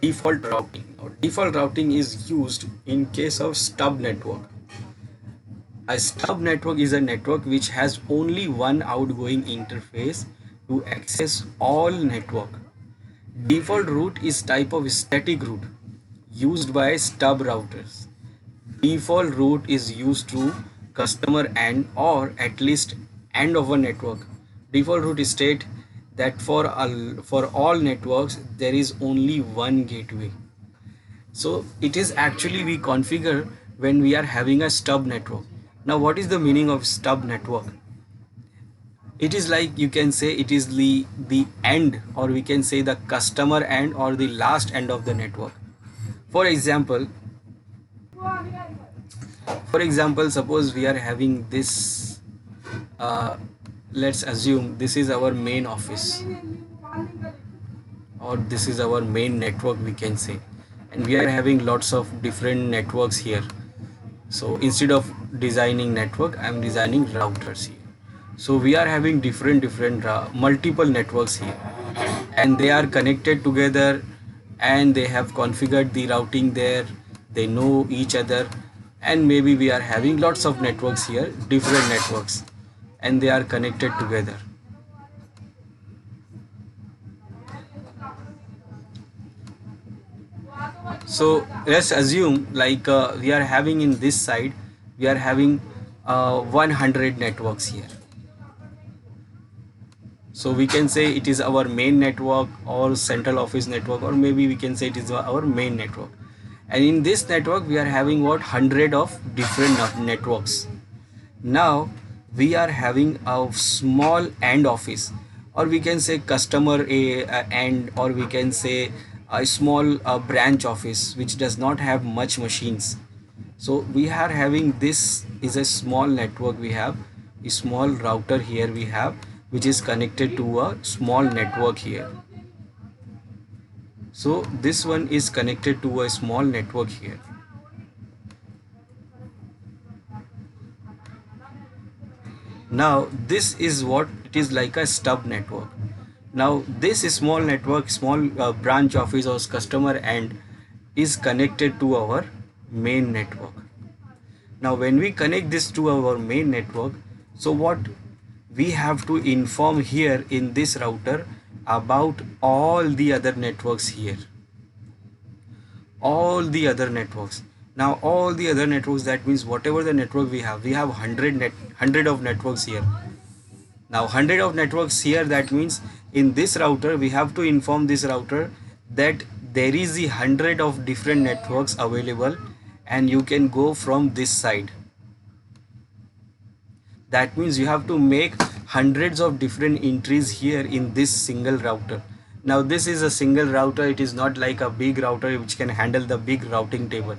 default routing. Now, default routing is used in case of stub network. A stub network is a network which has only one outgoing interface to access all network. Default route is type of static route used by stub routers. Default route is used to customer end or at least end of a network. Default route state that for all networks there is only one gateway. So it is actually we configure when we are having a stub network. Now what is the meaning of stub network? It is like you can say it is the end, or we can say the customer end or the last end of the network. For example, suppose we are having this, let's assume this is our main office, or this is our main network we can say, and we are having lots of different networks here. So instead of designing network, I am designing routers here. So we are having different multiple networks here, and they are connected together, and they have configured the routing there, they know each other, and maybe we are having lots of networks here, different networks, and they are connected together. So let's assume like we are having in this side, we are having 100 networks here. So we can say it is our main network or central office network, or maybe we can say it is our main network. And in this network we are having what, 100 of different networks. Now we are having a small end office, or we can say customer end, or we can say a small branch office which does not have much machines. So we are having, this is a small network, we have a small router here we have, which is connected to a small network here. So this one is connected to a small network here. Now this is what it is, like a stub network. Now this small network, small branch office or customer end is connected to our main network. Now when we connect this to our main network, so what we have to inform here in this router about all the other networks here, all the other networks. Now all the other networks, that means whatever the network we have 100 of networks here. Now 100 of networks here, that means in this router we have to inform this router that there is the 100 of different networks available, and you can go from this side. That means you have to make hundreds of different entries here in this single router. Now this is a single router, it is not like a big router which can handle the big routing table.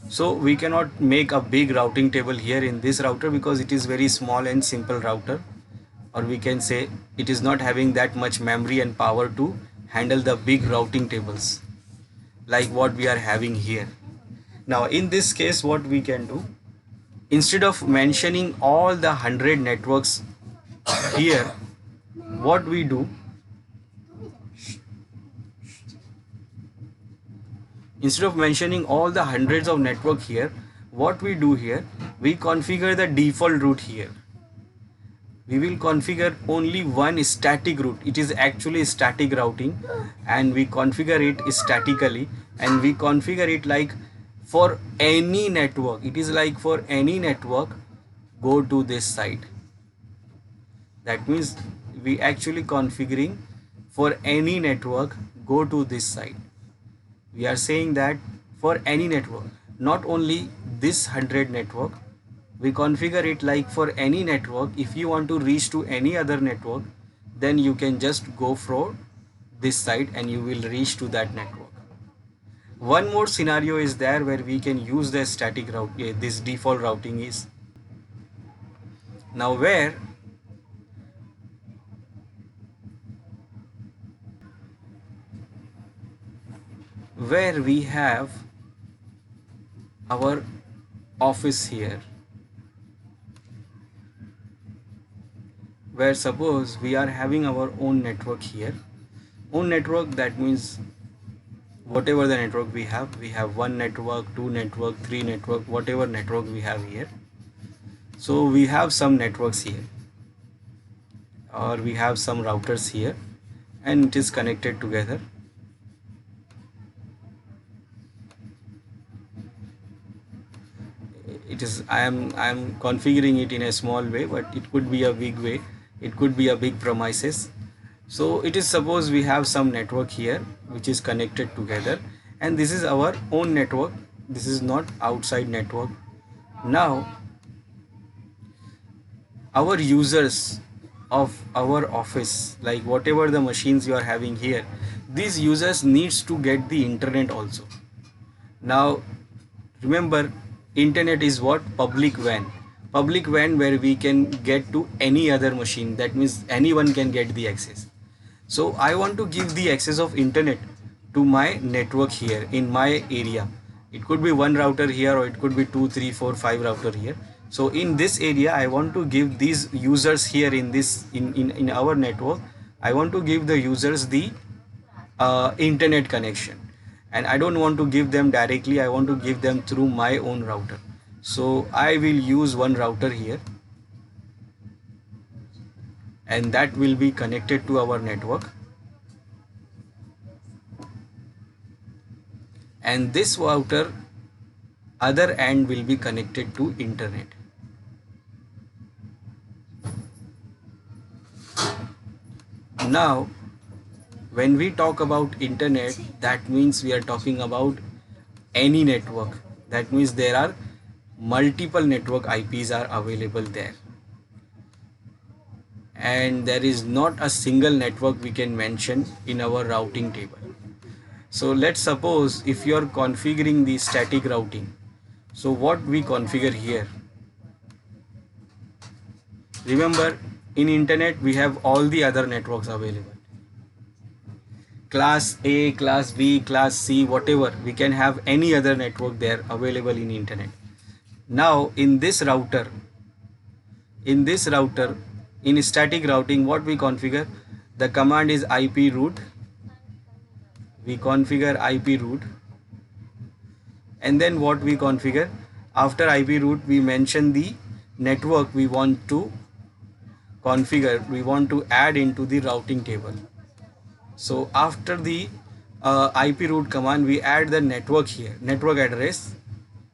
So we cannot make a big routing table here in this router because it is very small and simple router, or we can say it is not having that much memory and power to handle the big routing tables like what we are having here. Now in this case what we can do, instead of mentioning all the 100 networks here, what we do, instead of mentioning all the hundreds of network here, what we do here, we configure the default route here. We will configure only one static route. It is actually static routing, and we configure it statically, and we configure it like for any network. It is like for any network, go to this side. That means we actually configuring for any network, go to this side. We are saying that for any network, not only this 100 network, we configure it like for any network. If you want to reach to any other network, then you can just go for this side and you will reach to that network. One more scenario is there where we can use the static route. This default routing is now where we have our office here, where suppose we are having our own network here. Own network, that means whatever the network we have one network, two network, three network, whatever network we have here. So we have some networks here, or we have some routers here, and it is connected together. It is I am configuring it in a small way, but it could be a big way, it could be a big premises. So it is, suppose we have some network here which is connected together, and this is our own network, this is not outside network. Now our users of our office, like whatever the machines you are having here, these users needs to get the internet also. Now remember, internet is what? Public WAN. Public WAN, where we can get to any other machine, that means anyone can get the access. So I want to give the access of internet to my network here in my area. It could be one router here, or it could be 2 3 4 5 router here. So in this area I want to give these users here in this in our network, I want to give the users the internet connection, and I don't want to give them directly, I want to give them through my own router. So I will use one router here, and that will be connected to our network, and this router other end will be connected to internet. Now when we talk about internet, that means we are talking about any network, that means there are multiple network IPs are available there, and there is not a single network we can mention in our routing table. So let's suppose if you are configuring the static routing, so what we configure here, remember in internet we have all the other networks available, class A, class B, class C, whatever, we can have any other network there available in internet. Now in this router, in static routing, what we configure, the command is IP route, we configure IP route, and then what we configure, after IP route we mention the network we want to configure, we want to add into the routing table. So after the IP route command, we add the network here, network address,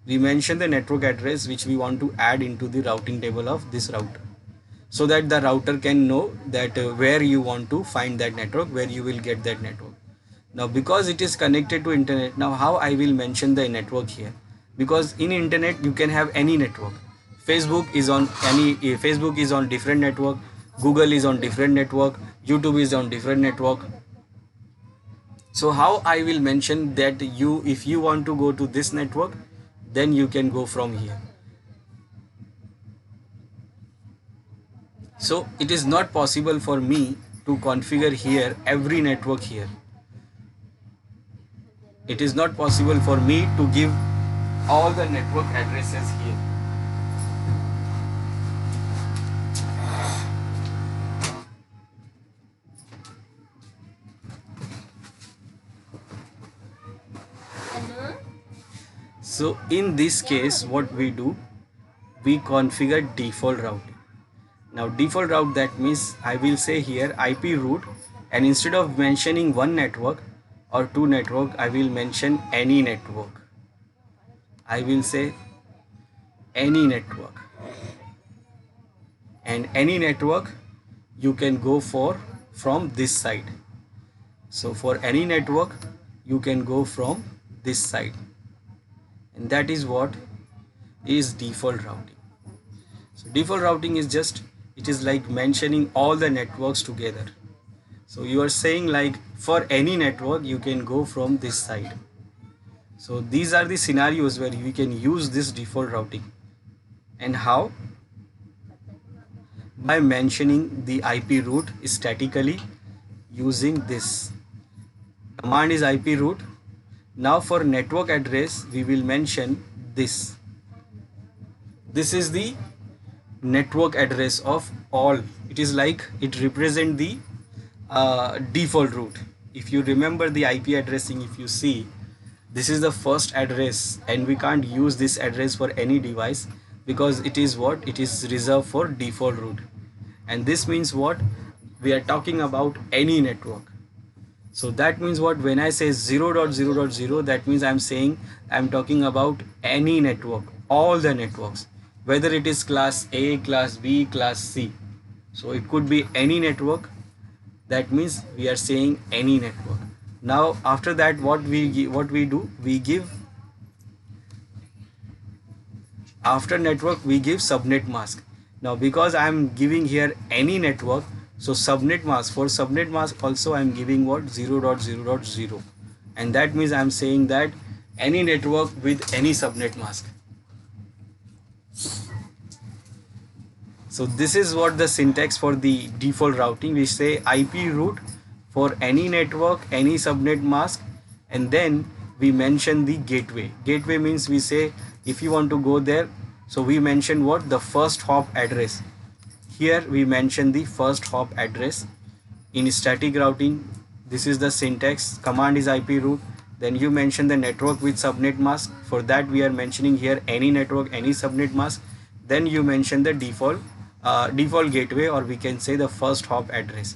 we mention the network address which we want to add into the routing table of this router, so that the router can know that where you want to find that network, where you will get that network. Now because it is connected to internet, now how I will mention the network here, because in internet you can have any network, Facebook is on Facebook is on different network, Google is on different network, YouTube is on different network. So how I will mention that you, if you want to go to this network, then you can go from here. So it is not possible for me to configure here every network here. It is not possible for me to give all the network addresses here. So in this case what we do, we configure default routing. Now default route, that means I will say here IP route, and instead of mentioning one network or two network, I will mention any network. I will say any network, and any network you can go for from this side. So for any network you can go from this side, and that is what is default routing. So default routing is just, it is like mentioning all the networks together. So you are saying like for any network you can go from this side. So these are the scenarios where we can use this default routing. And how? By mentioning the IP route statically using this command is IP route. Now for network address we will mention this. This is the network address of all. It is like it represent the default route. if you remember the IP addressing, if you see, this is the first address and we can't use this address for any device because it is what? It is reserved for default root. And this means what? We are talking about any network. So that means what? When I say 0.0.0, that means I'm saying I'm talking about any network, all the networks, whether it is class A, class B, class C. So it could be any network. That means we are saying any network. Now after that, what we do? We give, after network we give subnet mask. Now because I am giving here any network, so subnet mask, for subnet mask also I am giving what? 0.0.0, and that means I am saying that any network with any subnet mask. So this is what the syntax for the default routing. We say IP root for any network, any subnet mask, and then we mention the gateway. Gateway means we say if you want to go there, so we mention what? The first hop address. Here we mention the first hop address. In static routing, this is the syntax. Command is IP root, then you mention the network with subnet mask. For that we are mentioning here any network, any subnet mask. Then you mention the default gateway, or we can say the first hop address.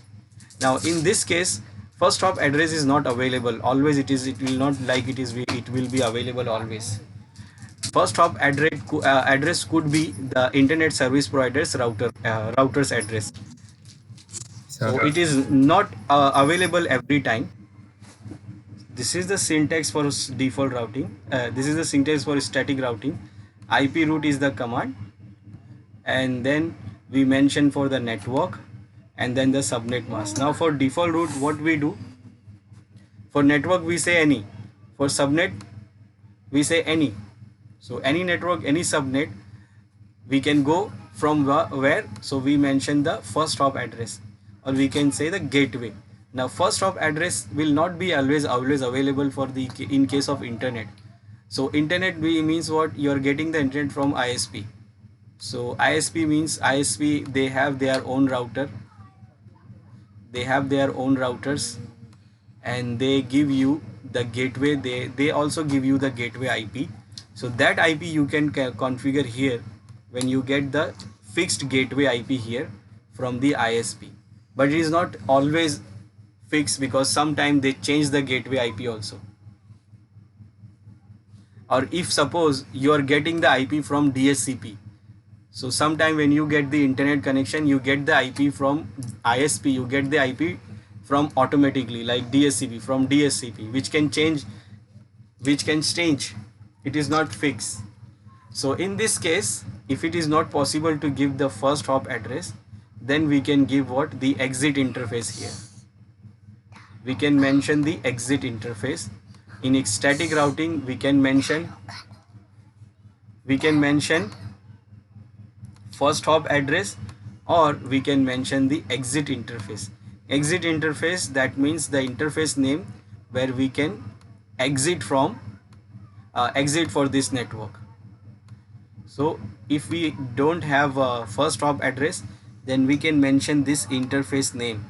Now in this case, first hop address is not available always. It will not like it will be available always. First hop address could be the internet service provider's router's address. So Sure. it is not available every time. This is the syntax for default routing. This is the syntax for static routing. IP root is the command, and then we mention for the network, and then the subnet mask. Now for default root, what we do? For network we say any, for subnet we say any. So any network, any subnet, we can go from where? So we mention the first hop address, or we can say the gateway. Now first hop address will not be always available for the in case of internet. So internet means what? You are getting the internet from ISP. So ISP means ISP, they have their own router, they have their own routers, and they give you the gateway. They also give you the gateway IP. So that IP you can configure here when you get the fixed gateway IP here from the ISP. But it is not always fixed, because sometimes they change the gateway IP also. Or if suppose you are getting the IP from DSCP, so sometime when you get the internet connection, you get the IP from ISP, you get the IP from automatically, like DSCP, from DSCP, which can change, it is not fixed. So in this case, if it is not possible to give the first hop address, then we can give what? The exit interface here. We can mention the exit interface. In static routing we can mention first hop address, or we can mention the exit interface. Exit interface, that means the interface name where we can exit from, exit for this network. So if we don't have a first hop address, then we can mention this interface name,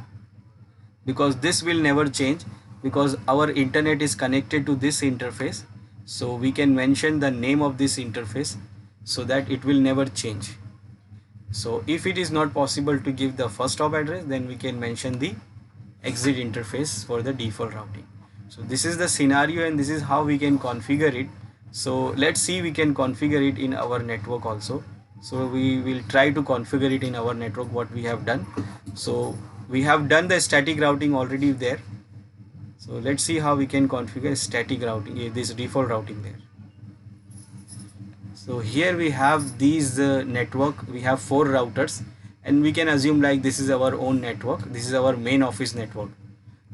because this will never change, because our internet is connected to this interface. So we can mention the name of this interface so that it will never change. So if it is not possible to give the first hop address, then we can mention the exit interface for the default routing. So this is the scenario, and this is how we can configure it. So let's see, we can configure it in our network also. So we will try to configure it in our network, what we have done. So we have done the static routing already there. So let's see how we can configure static routing, this default routing there. So here we have these network, we have 4 routers, and we can assume like this is our own network, this is our main office network,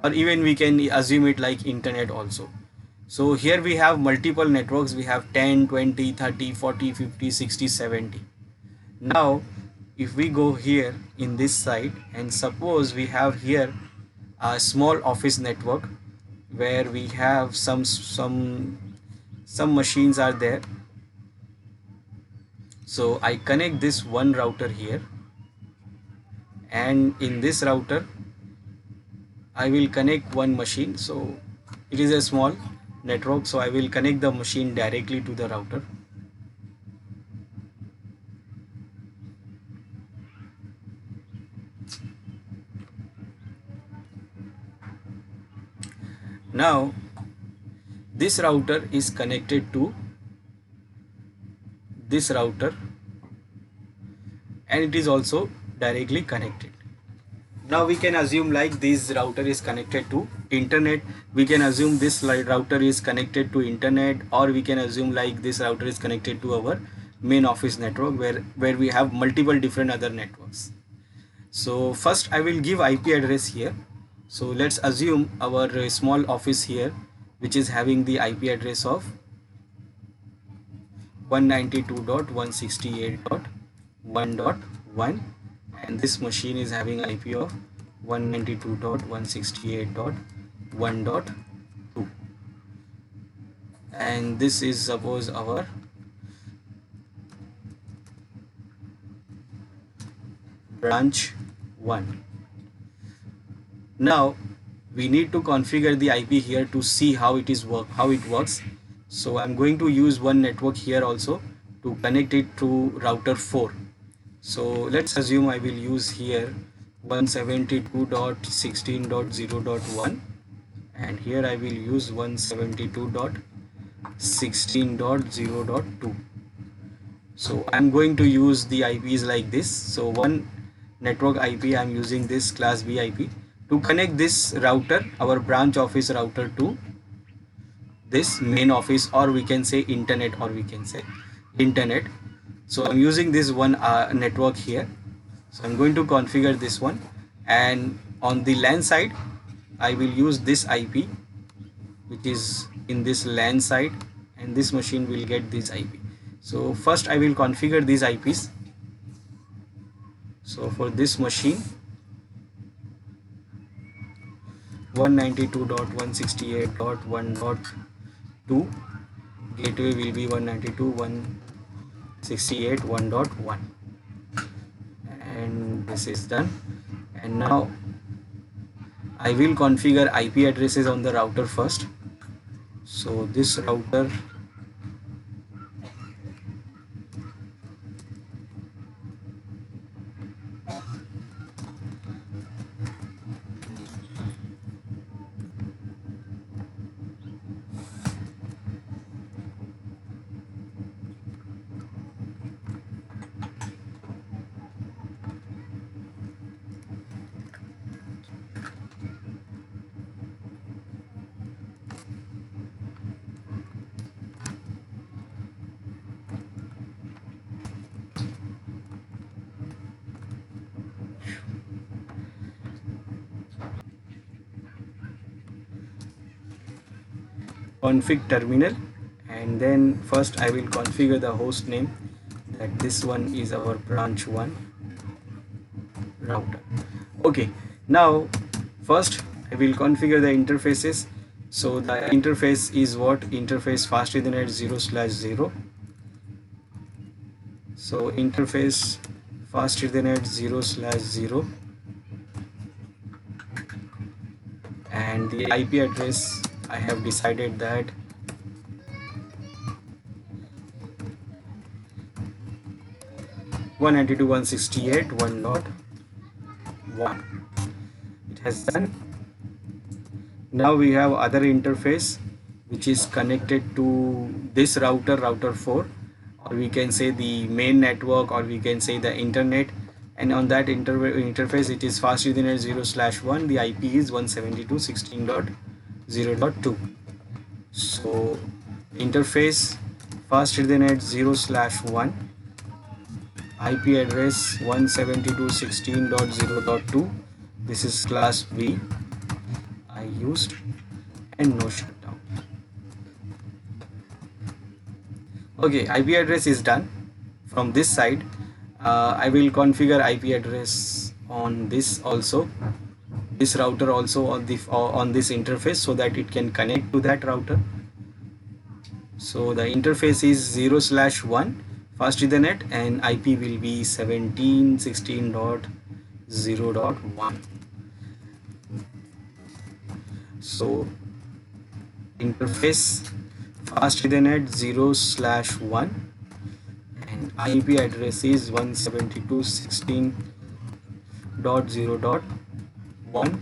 or even we can assume it like internet also. So here we have multiple networks, we have 10, 20, 30, 40, 50, 60, 70. Now if we go here in this side, and suppose we have here a small office network where we have some machines are there. So I connect this one router here, and in this router I will connect one machine. So it is a small network, so I will connect the machine directly to the router. Now this router is connected to this router, and it is also directly connected. Now we can assume like this router is connected to internet. We can assume this router is connected to internet, or we can assume like this router is connected to our main office network, where we have multiple different other networks. So first I will give IP address here. So let's assume our small office here, which is having the IP address of 192.168.1.1, and this machine is having IP of 192.168.1.2, and this is suppose our branch 1. Now we need to configure the IP here to see how it works. So I'm going to use one network here also to connect it to router 4. So let's assume I will use here 172.16.0.1, and here I will use 172.16.0.2. So I'm going to use the IPs like this. So one network IP, I'm using this class B IP to connect this router, our branch office router, to this main office, or we can say internet, So I'm using this one network here. So I'm going to configure this one, and on the LAN side I will use this IP which is in this LAN side, and this machine will get this IP. So first I will configure these IPs. So for this machine 192.168.1.2, gateway will be 192.168.1.1, and this is done. And now I will configure IP addresses on the router first. So this router config terminal, and then first I will configure the host name, that this one is our branch 1 router. Okay, now first I will configure the interfaces. So the interface is what? Interface fast ethernet 0/0. So interface fast ethernet 0/0, and the IP address I have decided that 192.168.1.1. It has done. Now we have other interface which is connected to this router 4, or we can say the main network, or we can say the internet, and on that interface it is fast ethernet 0/1. The IP is 172.16.0.2. so interface fast ethernet 0/1, IP address 172.16.0.2. this is class B I used, and no shutdown. Okay, IP address is done. From this side I will configure IP address on this also, this router also, on this interface, so that it can connect to that router. So the interface is 0/1 fast ethernet, and IP will be 17.16.0.1. So interface fast Ethernet 0/1 and IP address is 172.16.0.1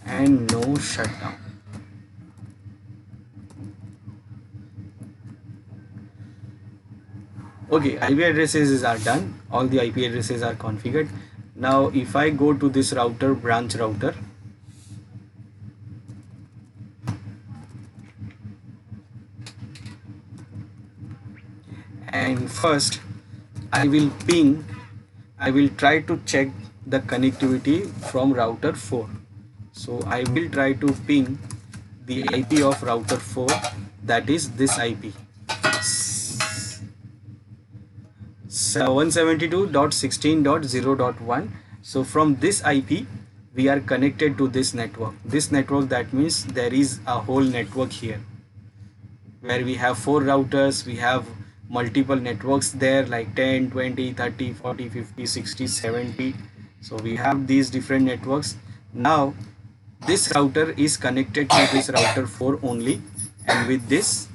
and no shutdown. Okay, IP addresses are done. All the IP addresses are configured. Now if I go to this router, branch router, and first I will try to check the connectivity from router 4. So I will try to ping the IP of router 4, that is this IP 172.16.0.1. So from this IP we are connected to this network. This network, that means there is a whole network here where we have 4 routers, we have multiple networks there like 10, 20, 30, 40, 50, 60, 70. So we have these different networks. Now this router is connected to this router 4 only, and with this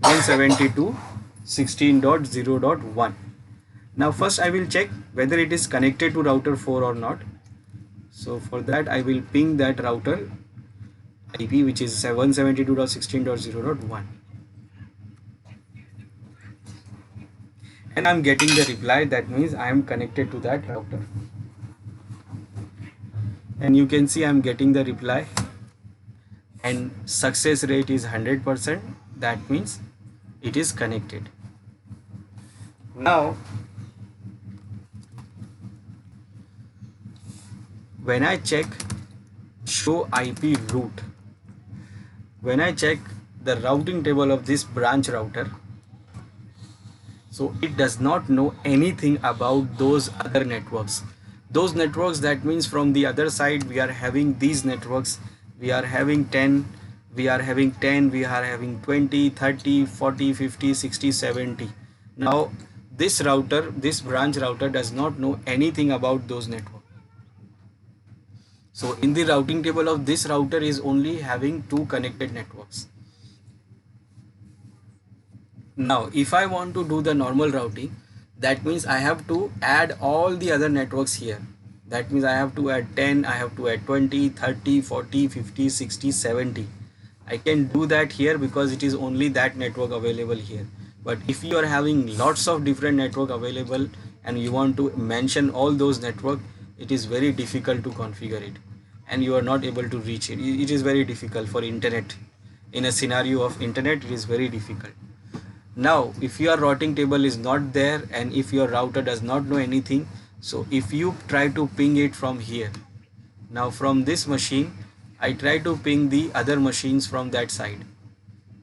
172.16.0.1. Now first I will check whether it is connected to router 4 or not. So for that I will ping that router IP, which is 172.16.0.1, and I'm getting the reply. That means I am connected to that router, and you can see I'm getting the reply, and success rate is 100%. That means it is connected. Now when I check show IP route, when I check the routing table of this branch router, so it does not know anything about those other networks. Those networks, that means from the other side we are having these networks, we are having 10, we are having 20, 30, 40, 50, 60, 70. Now this router, this branch router, does not know anything about those networks. So in the routing table of this router is only having 2 connected networks. Now if I want to do the normal routing, that means I have to add all the other networks here. That means I have to add 10, I have to add 20, 30, 40, 50, 60, 70. I can do that here because it is only that network available here. But if you are having lots of different network available and you want to mention all those network, it is very difficult to configure it, and you are not able to reach it. It is very difficult for internet. In a scenario of internet, it is very difficult. Now if your routing table is not there and if your router does not know anything, so if you try to ping it from here, now from this machine I try to ping the other machines from that side.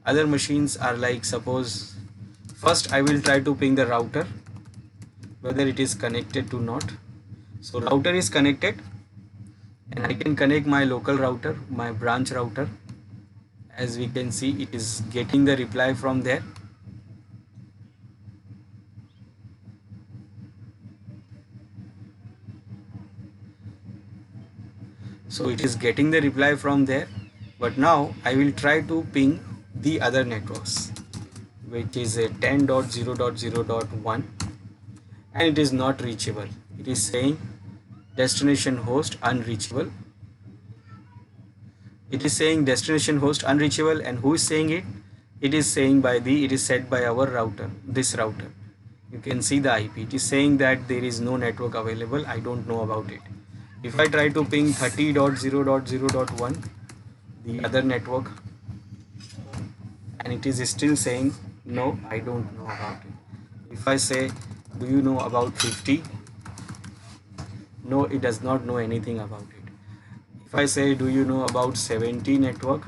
Other machines are like, suppose first I will try to ping the router whether it is connected to not. So router is connected and I can connect my local router, my branch router. As we can see, it is getting the reply from there. So it is getting the reply from there, but now I will try to ping the other networks, which is a 10.0.0.1, and it is not reachable. It is saying destination host unreachable. It is saying destination host unreachable, and who is saying it? It is saying it is set by our router, this router. You can see the IP. It is saying that there is no network available. I don't know about it. If I try to ping 30.0.0.1, the other network, and it is still saying no, I don't know about it. If I say, do you know about 50? No, it does not know anything about it. If I say, do you know about 70 network?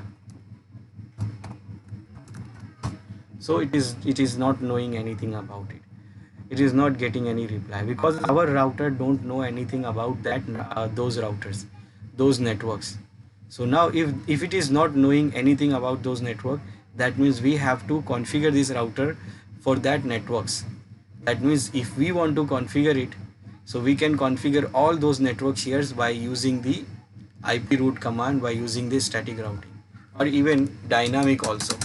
So it is not knowing anything about it. It is not getting any reply because our router don't know anything about that those routers, those networks. So now if it is not knowing anything about those network, that means we have to configure this router for that networks. That means if we want to configure it, So we can configure all those network shares by using the IP route command, by using the static routing, or even dynamic also.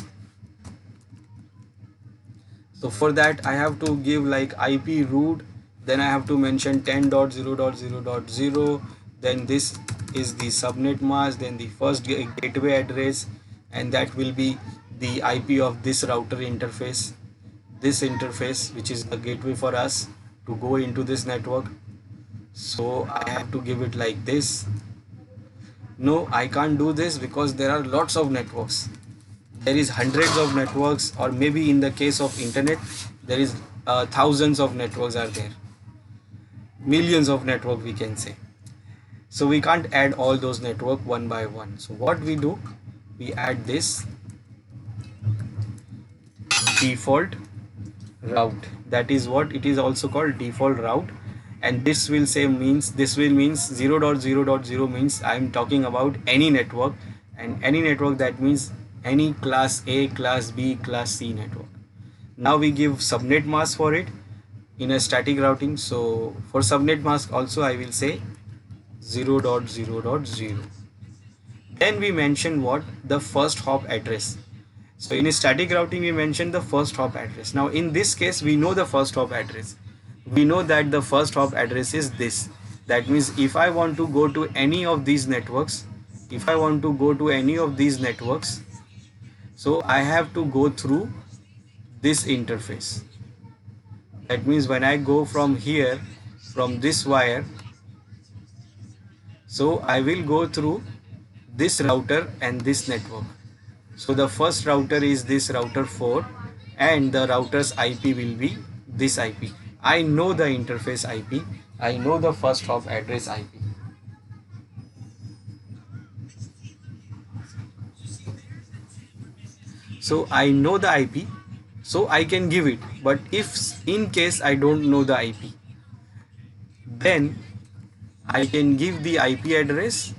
So for that I have to give like IP route, then I have to mention 10.0.0.0, then this is the subnet mask, then the first gateway address, and that will be the IP of this router interface, this interface which is the gateway for us to go into this network. So I have to give it like this. No, I can't do this because there are lots of networks. There is hundreds of networks, or maybe in the case of internet there is thousands of networks are there, millions of network we can say. So we can't add all those network one by one. So what we do, we add this default route. That is what it is also called, default route. And this will say means, this will means 0.0.0 means I am talking about any network, and any network that means any class A, class B, class C network. Now we give subnet mask for it in a static routing. So for subnet mask also I will say 0.0.0. Then we mention what, the first hop address. So in a static routing we mention the first hop address. Now in this case we know the first hop address. We know that the first hop address is this. That means if I want to go to any of these networks, so I have to go through this interface. That means when I go from here, from this wire, so I will go through this router and this network. So the first router is this router 4, and the router's IP will be this IP. I know the interface IP, I know the first hop address IP. So I know the IP, so I can give it. But if in case I don't know the IP, then I can give the IP address,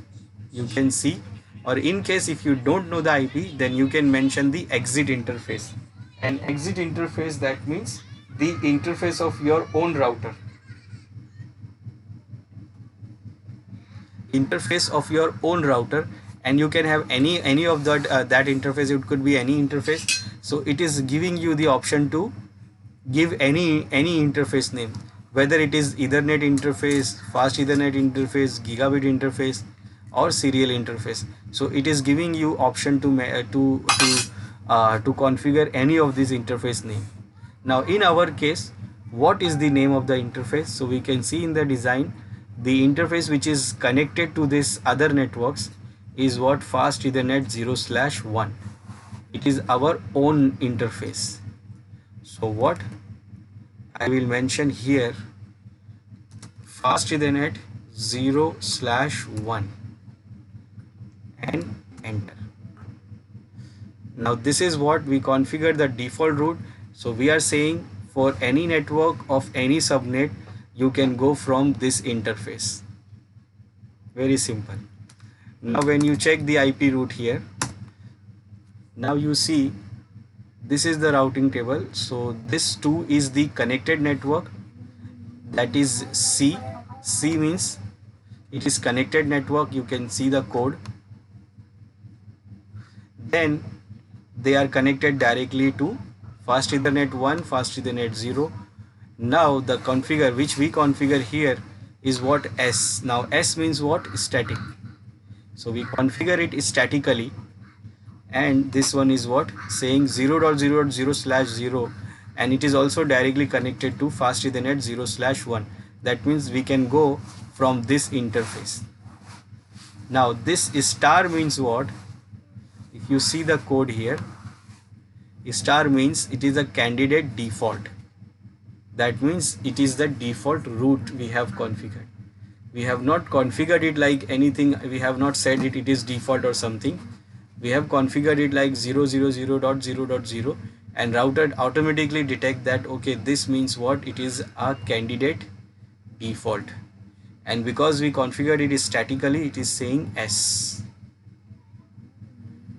you can see. Or in case if you don't know the IP, then you can mention the exit interface. And exit interface, that means the interface of your own router. Interface of your own router, and you can have any of that interface. It could be any interface. So it is giving you the option to give any interface name, whether it is Ethernet interface, fast Ethernet interface, gigabit interface, or serial interface. So it is giving you option to configure any of these interface name. Now in our case, what is the name of the interface? So we can see in the design, the interface which is connected to this other networks is what, fast Ethernet 0/1. It is our own interface. So what I will mention here, fast Ethernet 0/1, and enter. Now this is what we configure the default route. So we are saying for any network of any subnet, you can go from this interface. Very simple. Now when you check the IP route here, now you see this is the routing table. So this 2 is the connected network, that is C. C means it is connected network. You can see the code. Then they are connected directly to fast Ethernet 1, fast Ethernet 0. Now the configure which we configure here is what, S. Now S means what, static. So we configure it statically, and this one is what, saying 0.0.0/0, and it is also directly connected to fast Ethernet 0/1. That means we can go from this interface. Now this star means what? If you see the code here, star means it is a candidate default. That means it is the default route we have configured. We have not configured it like anything. We have not said it is default or something. We have configured it like 0.0.0.0, and router automatically detect that, okay, this means what, it is a candidate default. And because we configured it statically, it is saying S.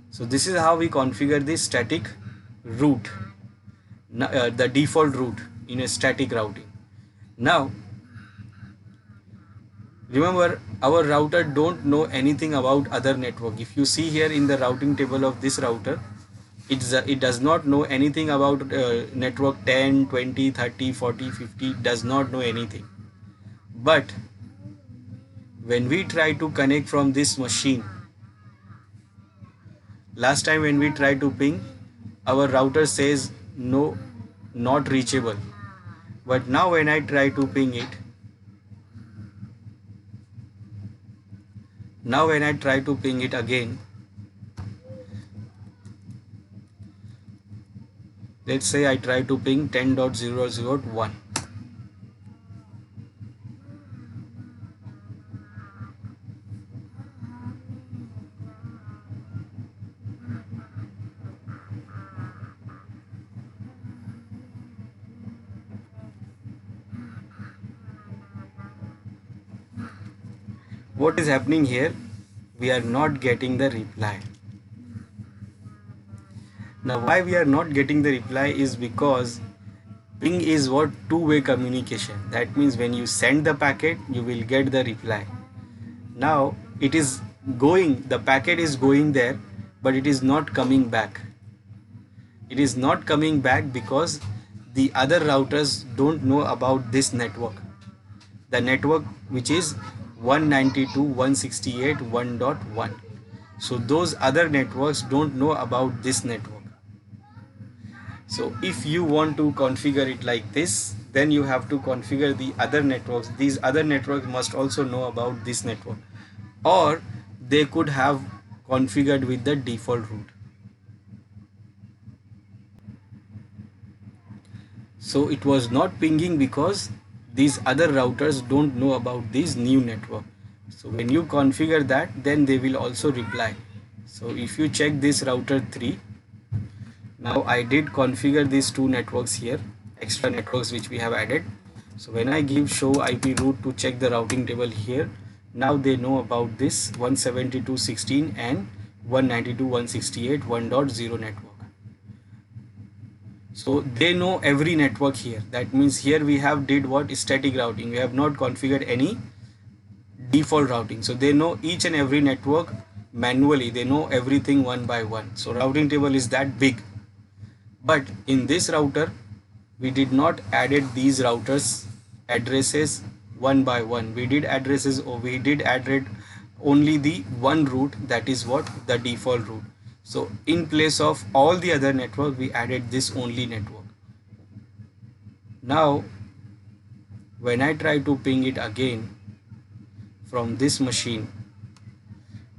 So this is how we configure the static route, the default route in a static routing. Now Remember, our router don't know anything about other network. If you see here in the routing table of this router, it does not know anything about network 10, 20, 30, 40, 50. It does not know anything. But when we try to connect from this machine, last time when we try to ping, our router says no, not reachable. But now when I try to ping it, again, let's say I try to ping 10.0.0.1. What is happening here? We are not getting the reply. Now why we are not getting the reply is because ping is what two-way communication. That means when you send the packet, you will get the reply. Now it is going, the packet is going there, but it is not coming back. It is not coming back because the other routers don't know about this network. The network which is 192.168.1.1. So those other networks don't know about this network. So if you want to configure it like this, then you have to configure the other networks. These other networks must also know about this network, or they could have configured with the default route. So it was not pinging because these other routers don't know about this new network. So when you configure that, then they will also reply. So if you check this router 3, now I did configure these two networks here, extra networks which we have added. So when I give show IP route to check the routing table here, now they know about this 172.16 and 192.168.1.0 network. So they know every network here. That means here we have did what? Static routing. We have not configured any default routing. So they know each and every network manually. They know everything one by one. So routing table is that big. But in this router, we did not added these routers addresses one by one. We did addresses, or we did added only the one route, that is what? The default route. So in place of all the other network, we added this only network. Now when I try to ping it again from this machine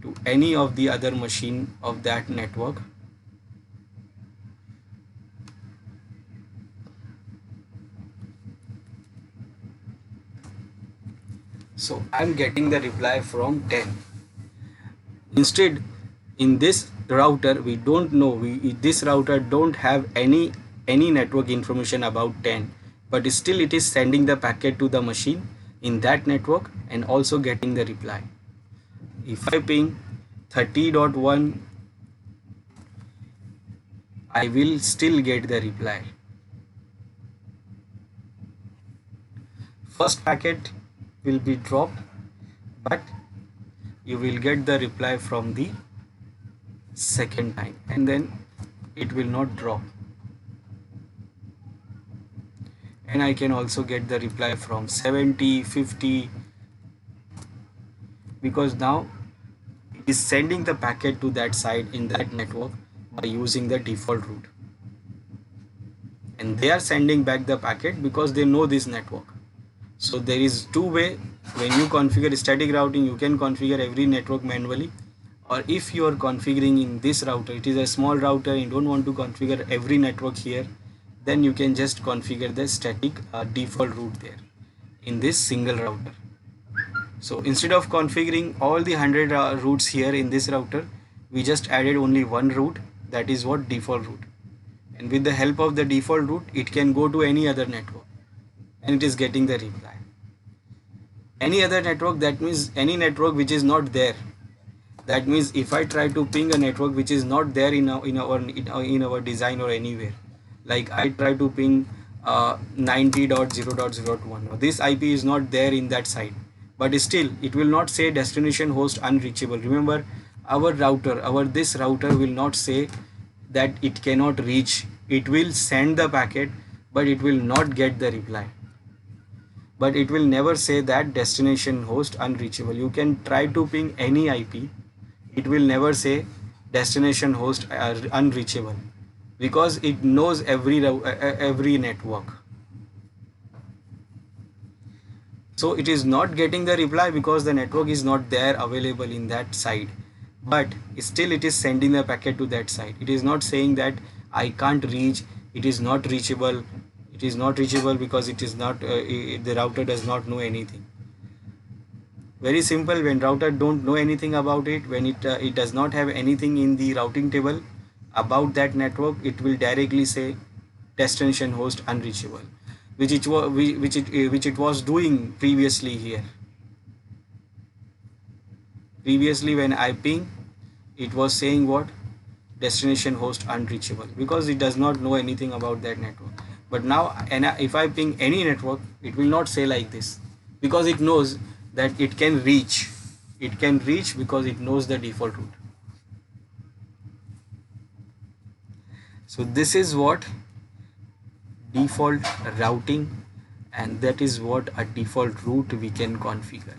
to any of the other machine of that network, so I'm getting the reply from 10. Instead, in this router, we don't know, this router don't have any network information about 10, but still it is sending the packet to the machine in that network and also getting the reply. If I ping 30.1, I will still get the reply. First packet will be dropped, but you will get the reply from the second time, and then it will not drop. And I can also get the reply from 70, 50, because now it is sending the packet to that side in that network by using the default route, and they are sending back the packet because they know this network. So there is two way. When you configure static routing, you can configure every network manually, or if you are configuring in this router, it is a small router and you don't want to configure every network here, then you can just configure the static default route there in this single router. So instead of configuring all the 100 routes here in this router, we just added only one route, that is what? Default route. And with the help of the default route, it can go to any other network and it is getting the reply. Any other network, that means any network which is not there. That means if I try to ping a network which is not there in our design or anywhere, like I try to ping 90.0.0.1, this IP is not there in that side, but still it will not say destination host unreachable. Remember, our this router will not say that it cannot reach. It will send the packet, but it will not get the reply. But it will never say that destination host unreachable. You can try to ping any IP, it will never say destination host unreachable, because it knows every network. So it is not getting the reply because the network is not there available in that side, but still it is sending the packet to that side. It is not saying that I can't reach, it is not reachable. It is not reachable because it is not the router does not know anything. Very simple. When router don't know anything about it, when it does not have anything in the routing table about that network, it will directly say destination host unreachable, which it was doing previously here. Previously when I ping, it was saying what? Destination host unreachable, because it does not know anything about that network. But now, and if I ping any network, it will not say like this, because it knows that it can reach. It can reach because it knows the default route. So this is what default routing, and that is what a default route we can configure.